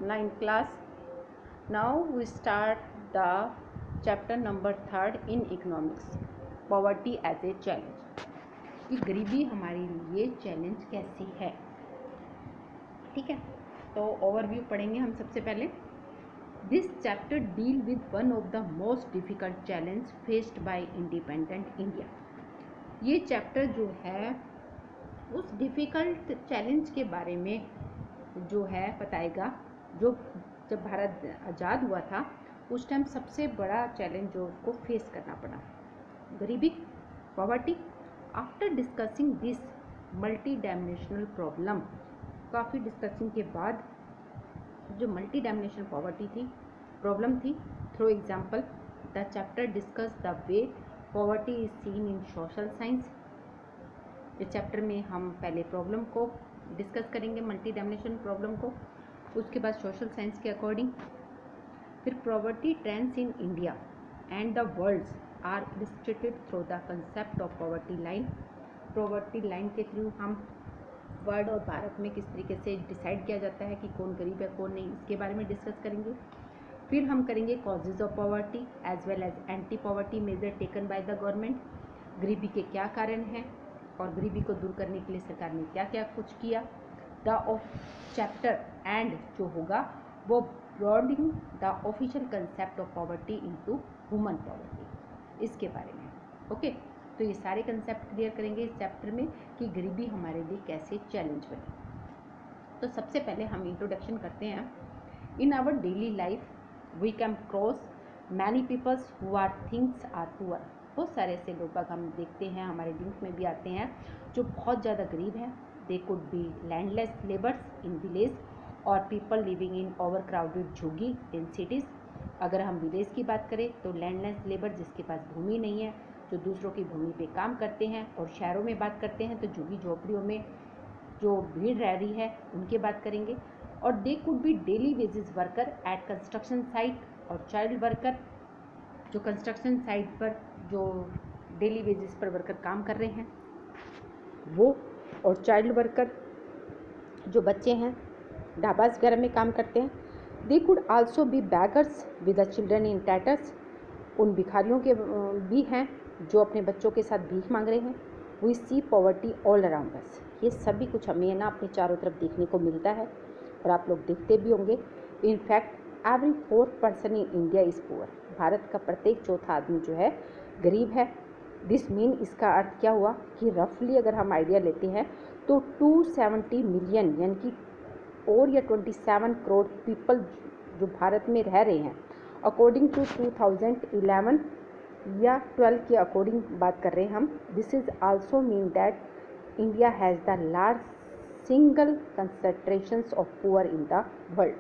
9th class. Now we start the chapter number 3rd in economics, poverty as a challenge. कि गरीबी हमारे लिए challenge कैसी है. ठीक है, तो ओवरव्यू पढ़ेंगे हम सबसे पहले. This chapter deal with one of the most difficult challenge faced by independent India. ये चैप्टर जो है उस डिफ़िकल्ट चैलेंज के बारे में जो है बताएगा, जो जब भारत आज़ाद हुआ था उस टाइम सबसे बड़ा चैलेंज जो उसको फेस करना पड़ा, गरीबी, poverty. After discussing this multi dimensional problem, काफ़ी डिस्कसिंग के बाद जो मल्टी डायमेंशनल पॉवर्टी थी, प्रॉब्लम थी, through example the chapter discuss the way poverty is seen in social science. इस चैप्टर में हम पहले प्रॉब्लम को डिस्कस करेंगे, मल्टी डायमेंशनल प्रॉब्लम को, उसके बाद सोशल साइंस के अकॉर्डिंग. फिर poverty trends in India and the world are illustrated through the concept of poverty line. Poverty line के थ्रू हम वर्ल्ड और भारत में किस तरीके से डिसाइड किया जाता है कि कौन गरीब है कौन नहीं, इसके बारे में डिस्कस करेंगे. फिर हम करेंगे causes of poverty as well as anti poverty measure taken by the government. गरीबी के क्या कारण हैं और गरीबी को दूर करने के लिए सरकार ने क्या क्या कुछ किया. द ऑफ चैप्टर एंड जो होगा वो broadening the official concept of poverty into human poverty, इसके बारे में. ओके, तो ये सारे कंसेप्ट क्लियर करेंगे इस चैप्टर में कि गरीबी हमारे लिए कैसे चैलेंज बने. तो सबसे पहले हम इंट्रोडक्शन करते हैं. In our daily life we can cross many peoples who are things are poor. बहुत सारे ऐसे लोग हम देखते हैं, हमारे लिंक में भी आते हैं, जो बहुत ज़्यादा गरीब हैं. They could be landless labours in village और people living in over crowded झुग्गी इन सिटीज़. अगर हम विलेज की बात करें तो लैंडलेस लेबर जिसके पास भूमि नहीं है, जो दूसरों की भूमि पे काम करते हैं. और शहरों में बात करते हैं तो झुग्गी झोपड़ियों में जो भीड़ रह रही है उनकी बात करेंगे. और दे could B daily wages worker eight construction site और चाइल्ड वर्कर, जो कंस्ट्रक्शन साइट पर जो डेली वेजेस पर वर्कर काम कर रहे हैं वो, और चाइल्ड वर्कर जो बच्चे हैं ढाबास वगैरह में काम करते हैं. They could also be beggars with the children in tatters. उन भिखारियों के भी हैं जो अपने बच्चों के साथ भीख मांग रहे हैं. We see poverty all around us. ये सभी कुछ हमें ना अपने चारों तरफ देखने को मिलता है और आप लोग देखते भी होंगे. In fact every 4th person in India is poor. Bharat का प्रत्येक चौथा आदमी जो है गरीब है. दिस मीन, इसका अर्थ क्या हुआ कि रफली अगर हम आइडिया लेते हैं तो 270 मिलियन यानी कि और या 27 करोड़ पीपल जो भारत में रह रहे हैं, अकॉर्डिंग टू 2011 या 12 के अकॉर्डिंग बात कर रहे हैं हम. This is also mean that India has the large single concentrations of poor in the world.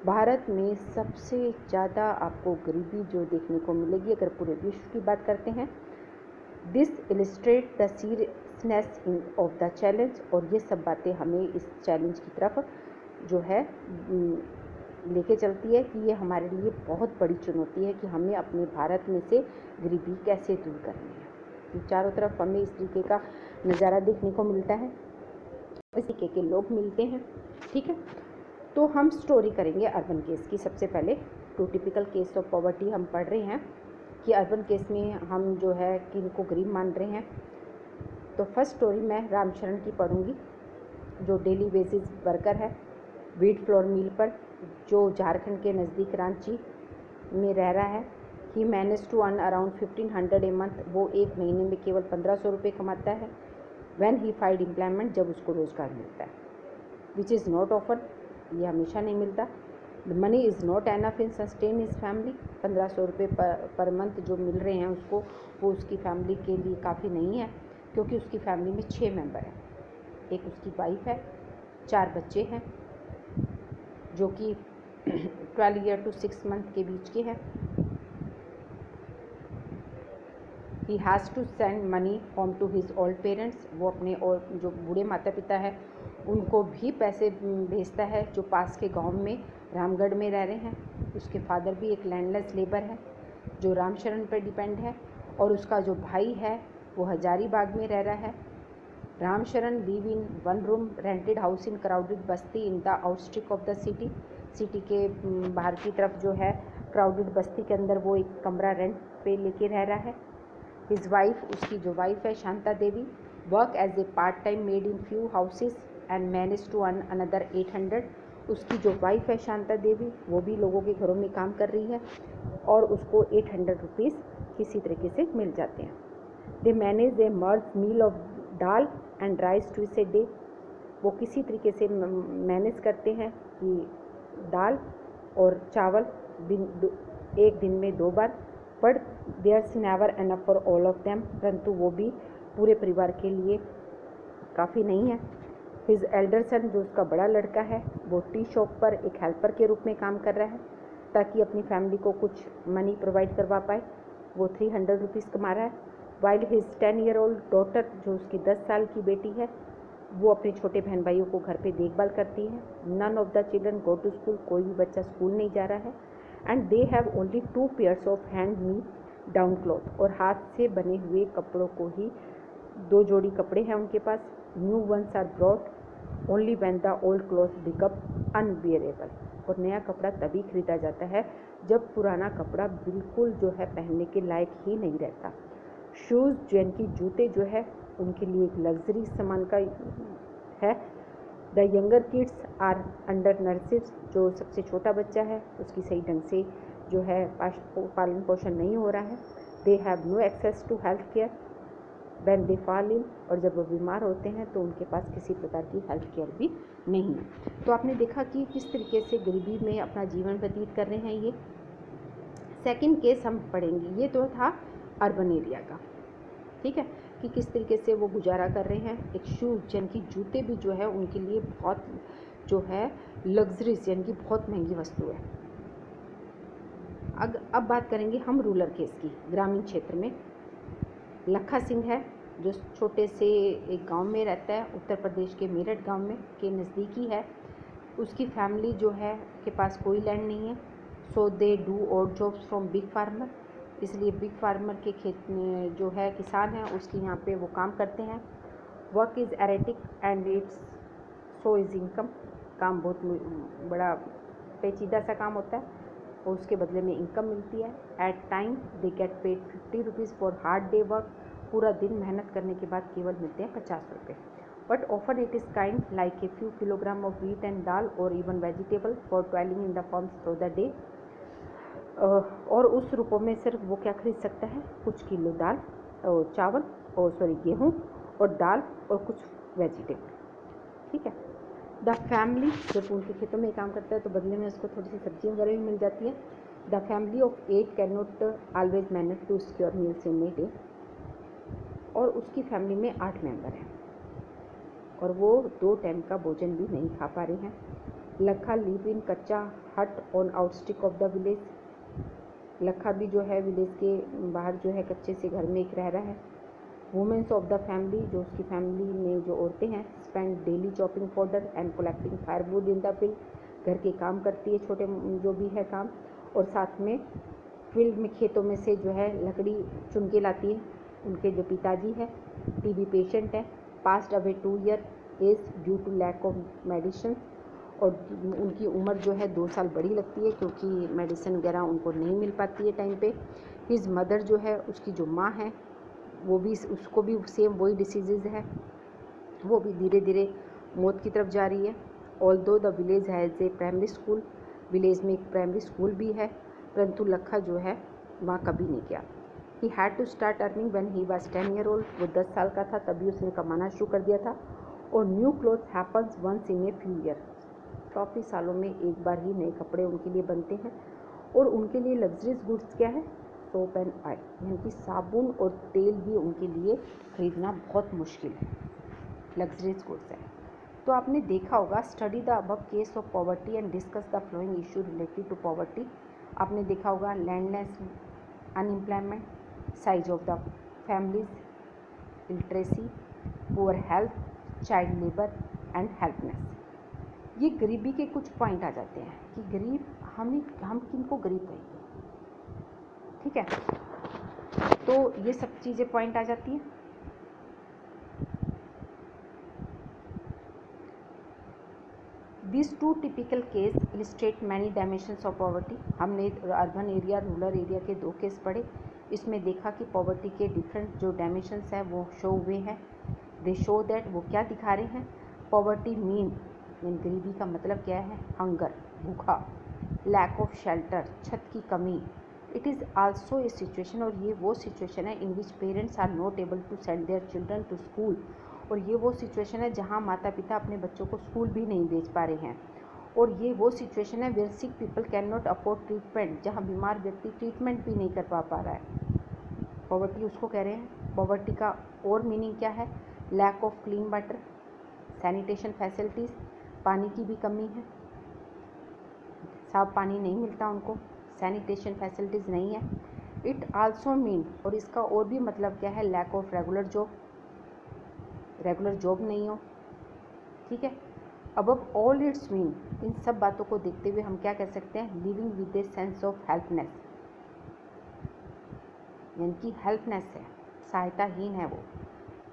Bharat में सबसे ज़्यादा आपको गरीबी जो देखने को मिलेगी अगर पूरे विश्व की बात करते हैं. This illustrate the seriousness of the challenge. और ये सब बातें हमें इस चैलेंज की तरफ जो है लेके चलती है कि ये हमारे लिए बहुत बड़ी चुनौती है कि हमें अपने भारत में से गरीबी कैसे दूर करनी है. चारों तरफ हमें इस तरीके का नज़ारा देखने को मिलता है, इस तरीके के लोग मिलते हैं. ठीक है, तो हम स्टोरी करेंगे अर्बन केस की. सबसे पहले two typical case of poverty हम पढ़ रहे हैं कि अर्बन केस में हम जो है किनको गरीब मान रहे हैं. तो फर्स्ट स्टोरी मैं रामशरण की पढ़ूंगी, जो डेली बेसिस वर्कर है व्हीट फ्लोर मिल पर, जो झारखंड के नज़दीक रांची में रह रहा है. He manage to earn around 1500 a month. वो एक महीने में केवल 1500 रुपये कमाता है. व्हेन ही फाइंड एम्प्लॉयमेंट, जब उसको रोज़गार मिलता है, विच इज़ नॉट ऑफन, ये हमेशा नहीं मिलता. The money is not enough in sustain his family. 1500 रुपये पर मंथ जो मिल रहे हैं उसको, वो उसकी फैमिली के लिए काफ़ी नहीं है, क्योंकि उसकी फैमिली में 6 मेंबर हैं. एक उसकी वाइफ है, 4 बच्चे हैं जो कि 12 ईयर टू 6 मंथ के बीच के हैं. He has to send money home to his old parents. वो अपने और जो बूढ़े माता पिता हैं उनको भी पैसे भेजता है, जो पास के गांव में रामगढ़ में रह रहे हैं. उसके फादर भी एक लैंडलेस लेबर है जो रामशरण पर डिपेंड है, और उसका जो भाई है वो हजारीबाग में रह रहा है. Ramsharan live in 1 room rented house in crowded basti in the outskirts of the city. City के बाहर की तरफ जो है क्राउडेड बस्ती के अंदर वो एक कमरा रेंट पे लेके रह रहा है। हिज वाइफ, उसकी जो वाइफ है Shanta Devi, work as a part time maid in few houses and manage to earn another 800। उसकी जो वाइफ है शांता देवी वो भी लोगों के घरों में काम कर रही है और उसको 800 रुपीज़ किसी तरीके से मिल जाते हैं। दे मैनेज ए मर्ज meal of dal and rice twice a day. वो किसी तरीके से मैनेज करते हैं कि दाल और चावल एक दिन में 2 बार, but there's never enough for all of them, परंतु वो भी पूरे परिवार के लिए काफ़ी नहीं है। हिज एल्डर सन, जो उसका बड़ा लड़का है, वो टी शॉप पर एक हेल्पर के रूप में काम कर रहा है ताकि अपनी फैमिली को कुछ मनी प्रोवाइड करवा पाए। वो 300 रुपीज़ कमा रहा है। वाइल हिज 10-year-old डॉटर, जो उसकी 10 साल की बेटी है, वो अपने छोटे बहन भाइयों को घर पे देखभाल करती है। None of the children go to school, कोई भी बच्चा स्कूल नहीं जा रहा है। And they have only 2 pairs of hand me down cloth, और हाथ से बने हुए कपड़ों को ही 2 जोड़ी कपड़े हैं उनके पास। New ones are brought only when the old cloth become unwearable, और नया कपड़ा तभी खरीदा जाता है जब पुराना कपड़ा बिल्कुल जो है पहनने के लायक ही नहीं रहता। शूज़, यानी कि जूते जो है उनके लिए एक लग्जरी सामान का है। The younger kids are under nurses, जो सबसे छोटा बच्चा है उसकी सही ढंग से जो है पालन पोषण नहीं हो रहा है। They have no access to health care when they fall in, और जब वो बीमार होते हैं तो उनके पास किसी प्रकार की हेल्थ केयर भी नहीं है। तो आपने देखा कि किस तरीके से गरीबी में अपना जीवन व्यतीत कर रहे हैं ये। सेकंड केस हम पढ़ेंगे, ये तो था अर्बन एरिया का, ठीक है, कि किस तरीके से वो गुजारा कर रहे हैं। एक शूज़, यानी कि जूते भी जो है उनके लिए बहुत जो है लग्जरीज, यानी कि बहुत महंगी वस्तु है। अब बात करेंगे हम रूरल केस की। ग्रामीण क्षेत्र में लखा सिंह है, जो छोटे से एक गांव में रहता है, उत्तर प्रदेश के मेरठ गांव में के नज़दीकी है। उसकी फैमिली जो है के पास कोई लैंड नहीं है, so they do odd jobs from big farmer, इसलिए बिग फार्मर के खेत में जो है किसान है उसके यहाँ पे वो काम करते हैं। Work is erratic and it's so is income, काम बहुत बड़ा पेचीदा सा काम होता है और उसके बदले में इनकम मिलती है। At time they get paid 50 rupees for hard day work, पूरा दिन मेहनत करने के बाद केवल मिलते हैं 50 रुपये। But offer it is kind like a few kilogram of wheat and dal और even vegetable for toiling in the farms through the day. और उस रुपयों में सिर्फ वो क्या खरीद सकता है, कुछ किलो दाल और चावल और गेहूँ और दाल और कुछ वेजिटेबल, ठीक है। द फैमिली, जब उनके खेतों में काम करता है तो बदले में उसको थोड़ी सी सब्जी वगैरह भी मिल जाती है। The family of 8 can not always manage to secure meals in a day, और उसकी फैमिली में 8 मेंबर हैं और वो 2 टाइम का भोजन भी नहीं खा पा रहे हैं। लखा लिव इन कच्चा हट ऑन आउटस्टिक ऑफ द विलेज, लखा भी जो है विलेज के बाहर जो है कच्चे से घर में एक रह रहा है। वुमेन्स ऑफ द फैमिली, जो उसकी फैमिली में जो औरतें हैं, spend daily chopping powder and collecting firewood in the field, घर के काम करती है छोटे जो भी है काम, और साथ में फील्ड में खेतों में से जो है लकड़ी चुन के लाती है। उनके जो पिताजी है टीबी पेशेंट है, passed away 2 year age due to lack of medicine, और उनकी उम्र जो है 2 साल बड़ी लगती है क्योंकि मेडिसिन वगैरह उनको नहीं मिल पाती है टाइम पे। हिज मदर जो है, उसकी जो माँ है, वो भी उसको भी सेम वही डिसीज़ है, वो भी धीरे धीरे मौत की तरफ जा रही है। Although the village has a primary school, village में एक प्राइमरी स्कूल भी है, परंतु लखा जो है वहाँ कभी नहीं गया। He had to start earning when he was 10 year old, वो 10 साल का था तभी उसने कमाना शुरू कर दिया था। और new cloth happens once in a few year, काफ़ी सालों में एक बार ही नए कपड़े उनके लिए बनते हैं। और उनके लिए लग्जरीज गुड्स क्या है, सोप एंड ऑयल, यानी कि साबुन और तेल भी उनके लिए खरीदना बहुत मुश्किल है, लग्जरीज गुड्स है। तो आपने देखा होगा, study the above case of poverty and discuss the following issue related to poverty. आपने देखा होगा landless, unemployment, size of the families, literacy, poor health, child labour and helpless. ये गरीबी के कुछ पॉइंट आ जाते हैं कि गरीब हम किनको गरीब कहेंगे, ठीक है। तो ये सब चीज़ें पॉइंट आ जाती हैं। This two typical case illustrate many dimensions of poverty. हमने अर्बन एरिया रूरल एरिया के 2 केस पढ़े, इसमें देखा कि पॉवर्टी के डिफरेंट जो डायमेंशंस हैं वो शो हुए हैं। दे शो दैट, वो क्या दिखा रहे हैं, पॉवर्टी मीन गरीबी का मतलब क्या है, हंगर, भूखा, लैक ऑफ शेल्टर, छत की कमी। It is also a situation, और ये वो सिचुएशन है in which parents are not able to send their children to school, और ये वो सिचुएशन है जहाँ माता पिता अपने बच्चों को स्कूल भी नहीं भेज पा रहे हैं। और ये वो सिचुएशन है where sick people can not afford treatment, जहाँ बीमार व्यक्ति ट्रीटमेंट भी नहीं कर पा रहा है। पॉवर्टी उसको कह रहे हैं। पॉवर्टी का और मीनिंग क्या है, lack of clean water, sanitation facilities, पानी की भी कमी है, साफ पानी नहीं मिलता उनको, सैनिटेशन फैसिलिटीज़ नहीं है। इट आल्सो मीन, और इसका और भी मतलब क्या है, लैक ऑफ रेगुलर जॉब नहीं हो, ठीक है। अबव ऑल इट्स मीन, इन सब बातों को देखते हुए हम क्या कह सकते हैं, living with a sense of helplessness, यानी कि हेल्पनेस है, सहायताहीन है वो।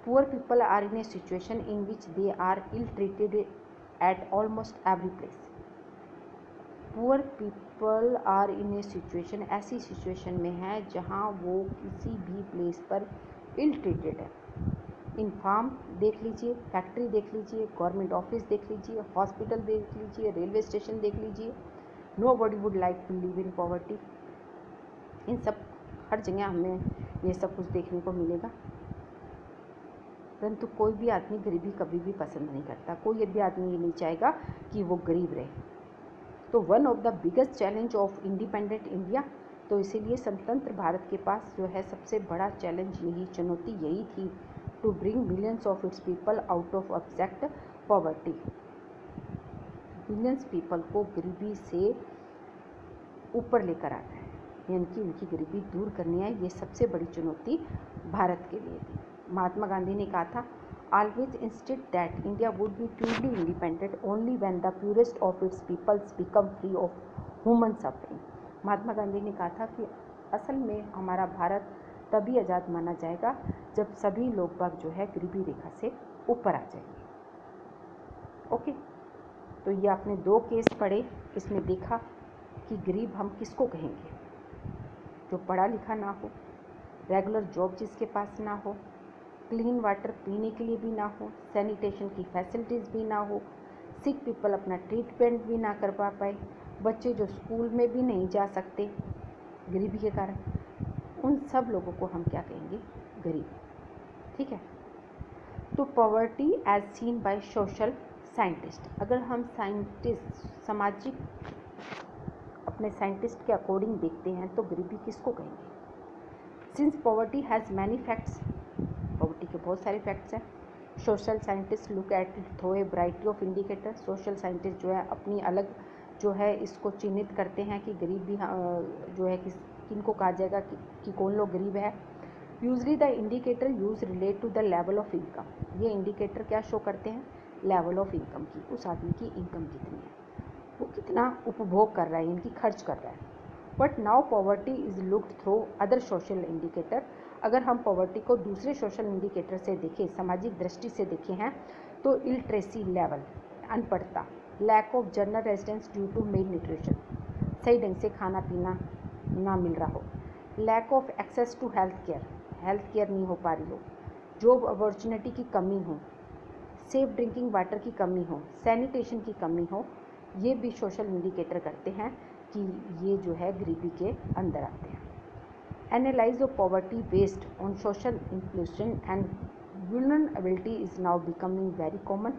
Poor people are in a situation in which they are ill treated at almost every place. Poor people are in a situation, ऐसी सिचुएशन में है जहाँ वो किसी भी प्लेस पर इल ट्रीटेड है। इन फार्म देख लीजिए, फैक्ट्री देख लीजिए, गवर्नमेंट ऑफिस देख लीजिए, हॉस्पिटल देख लीजिए, रेलवे स्टेशन देख लीजिए, nobody would like to live in poverty. इन सब हर जगह हमें ये सब कुछ देखने को मिलेगा, परंतु कोई भी आदमी गरीबी कभी भी पसंद नहीं करता, कोई भी आदमी ये नहीं चाहेगा कि वो गरीब रहे। तो one of the biggest challenge of independent India, तो इसीलिए स्वतंत्र भारत के पास जो है सबसे बड़ा चैलेंज यही, चुनौती यही थी, to bring millions of its people out of abject poverty, millions people को गरीबी से ऊपर लेकर आना है, यानी कि उनकी गरीबी दूर करनी है। ये सबसे बड़ी चुनौती भारत के लिए थी। महात्मा गांधी ने कहा था, always instead that India would be truly independent only when the purest of its peoples become free of human suffering. Mahatma Gandhi ने कहा था कि असल में हमारा भारत तभी आज़ाद माना जाएगा जब सभी लोग बाग जो है गरीबी रेखा से ऊपर आ जाएंगे। ओके, तो ये आपने 2 केस पढ़े, इसमें देखा कि गरीब हम किसको कहेंगे, जो पढ़ा लिखा ना हो, रेगुलर जॉब जिसके पास ना हो, क्लीन वाटर पीने के लिए भी ना हो, सैनिटेशन की फैसिलिटीज़ भी ना हो, सिक पीपल अपना ट्रीटमेंट भी ना कर पाए, बच्चे जो स्कूल में भी नहीं जा सकते गरीबी के कारण, उन सब लोगों को हम क्या कहेंगे, गरीब। ठीक है। तो poverty as seen by social scientist, अगर हम साइंटिस्ट सामाजिक अपने साइंटिस्ट के अकॉर्डिंग देखते हैं तो गरीबी किसको कहेंगे। Since poverty has many facts, poverty के बहुत सारे फैक्ट्स हैं। Social scientist look at it through a variety of indicator, social scientist जो है अपनी अलग जो है इसको चिन्हित करते हैं कि गरीब भी जो है किनको कहा जाएगा कि कौन लोग गरीब है। Usually the indicator use relate to the level of income, ये इंडिकेटर क्या शो करते हैं, लेवल ऑफ इनकम की, उस आदमी की इनकम कितनी है, वो कितना उपभोग कर रहा है, इनकी खर्च कर रहा है। But now poverty is looked through other social indicator, अगर हम पॉवर्टी को दूसरे सोशल इंडिकेटर से देखें, सामाजिक दृष्टि से देखे हैं, तो इलिटरेसी लेवल, अनपढ़ता, lack of general residence due to malnutrition, सही ढंग से खाना पीना ना मिल रहा हो, lack of access to health care नहीं हो पा रही हो, जॉब अपॉर्चुनिटी की कमी हो, सेफ ड्रिंकिंग वाटर की कमी हो, सैनिटेशन की कमी हो, ये भी सोशल इंडिकेटर करते हैं कि ये जो है गरीबी के अंदर आते हैं। Analyse of poverty based on social inclusion and vulnerability is now becoming very common,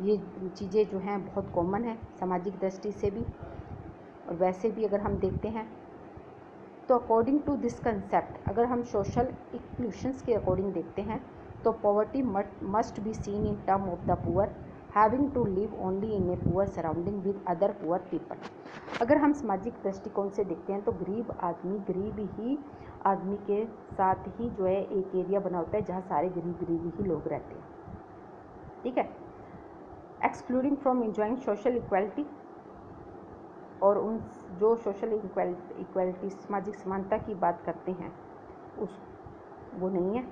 ये चीज़ें जो हैं बहुत कॉमन है सामाजिक दृष्टि से भी और वैसे भी अगर हम देखते हैं तो अकॉर्डिंग टू दिस कंसेप्ट, अगर हम सोशल इंक्लूशंस के अकॉर्डिंग देखते हैं तो poverty must be seen in term of the poor having to live only in a poor surrounding with other poor people. अगर हम सामाजिक दृष्टिकोण से देखते हैं तो गरीब ही आदमी के साथ ही जो है एक एरिया बना होता है जहाँ सारे गरीब ही लोग रहते हैं। ठीक है। Excluding from enjoying social equality, और उन जो सोशल इक्वालिटी सामाजिक समानता की बात करते हैं उस वो नहीं है।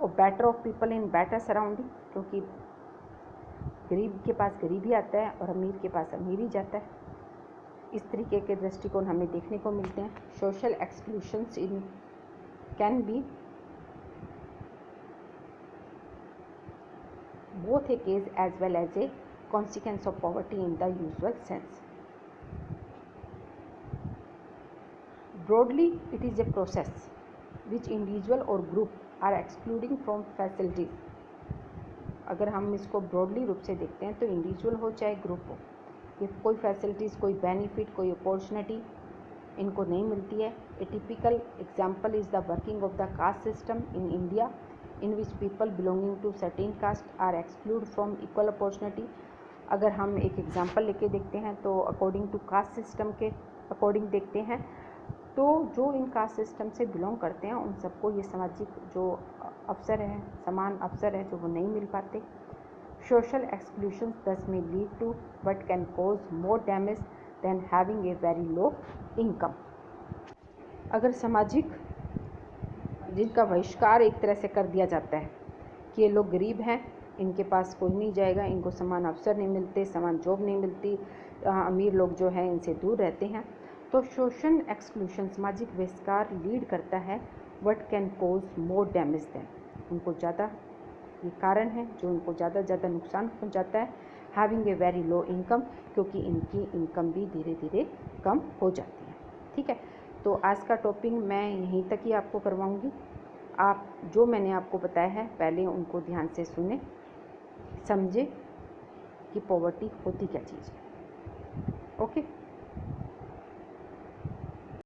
और better of people in better surrounding, क्योंकि गरीब के पास गरीबी आता है और अमीर के पास अमीरी जाता है। इस तरीके के दृष्टिकोण हमें देखने को मिलते हैं। Social exclusions in can be both a case as well as a consequence of poverty in the usual sense. Broadly, it is a process which individual or group are excluding from facilities. अगर हम इसको broadly रूप से देखते हैं तो individual हो चाहे ग्रुप हो, ये कोई फैसिलिटीज़, कोई बेनिफिट, कोई अपॉर्चुनिटी इनको नहीं मिलती है। ए typical example is the working of the caste system in India in which people belonging to certain caste are excluded from equal opportunity. अगर हम एक एग्जांपल लेके देखते हैं तो अकॉर्डिंग टू कास्ट सिस्टम के अकॉर्डिंग देखते हैं तो जो इन कास्ट सिस्टम से बिलोंग करते हैं उन सबको ये सामाजिक जो अवसर है, समान अवसर है, जो वो नहीं मिल पाते। सोशल एक्सक्लूशन दस में lead to but can cause more damage than having a very low income. अगर सामाजिक जिनका बहिष्कार एक तरह से कर दिया जाता है कि ये लोग गरीब हैं, इनके पास कोई नहीं जाएगा, इनको समान अवसर नहीं मिलते, समान जॉब नहीं मिलती, अमीर लोग जो हैं इनसे दूर रहते हैं, तो सोशल एक्सक्लूशन सामाजिक बहिष्कार लीड करता है what can cause more damage than, उनको ज़्यादा ये कारण है जो उनको ज़्यादा नुकसान पहुंचाता है। Having a very low income, क्योंकि इनकी इनकम भी धीरे धीरे कम हो जाती है। ठीक है, तो आज का टॉपिक मैं यहीं तक ही आपको करवाऊंगी। आप जो मैंने आपको बताया है पहले उनको ध्यान से सुने, समझे कि पॉवर्टी होती क्या चीज़ है। ओके।